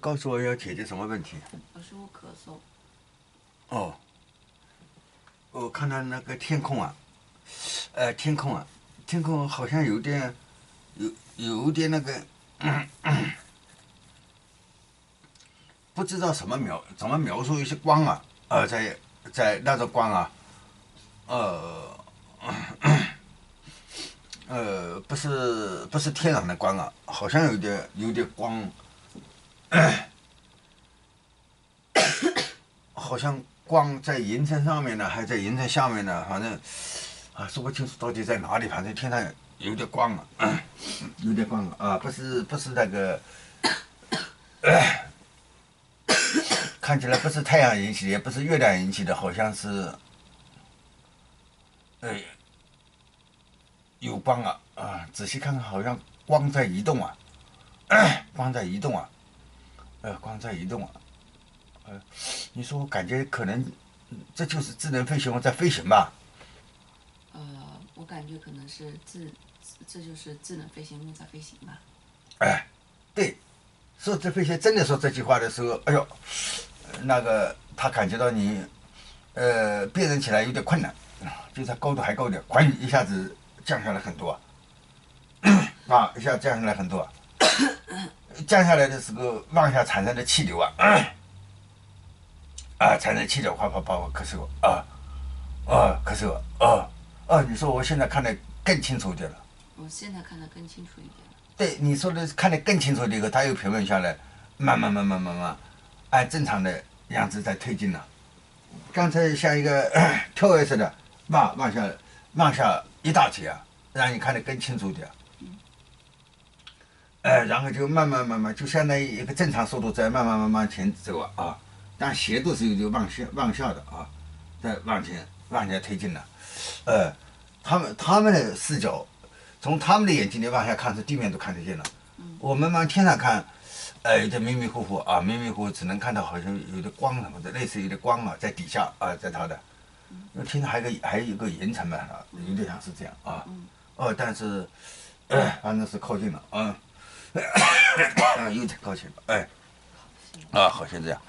告诉我要解决什么问题？老师，我咳嗽。哦，我看到那个天空啊，天空好像有点那个，不知道怎么描述一些光啊，在那种光啊，呃，不是天然的光啊，好像有点光，好像光在云层上面呢，还在云层下面呢，反正说不清楚到底在哪里，反正天上有点光啊，有点光啊，不是那个，看起来不是太阳引起的，也不是月亮引起的，好像是，有光仔细看看好像光在移动啊，光在移动啊，光在移动啊，你说我感觉可能这就是智能飞行物在飞行吧？我感觉可能是这就是智能飞行物在飞行吧。对，说这飞行真的说这句话的时候，哎呦，那个他感觉到你，辨认起来有点困难，就是高度还高点，哐一下子降下来很多，一下降下来很多，降下来的时候往下产生的气流产生气流，哗哗哗咳嗽咳嗽你说我现在看得更清楚一点了。我现在看得更清楚一点了。对你说的看得更清楚的一个，它又平稳下来，慢慢按正常的样子在推进了。刚才像一个跳跃似的，往下一大截让你看得更清楚点。然后就慢慢，就相当于一个正常速度在慢慢前走但斜度是有往下的在往前推进了。他们的视角，从他们的眼睛里往下看是地面都看得见了。我们往天上看，有点迷迷糊糊，只能看到好像有点光什么的，类似有点光在底下在它的，因为天上还有一个云层嘛有点像是这样但是反正是靠近了有点靠近了好，先这样。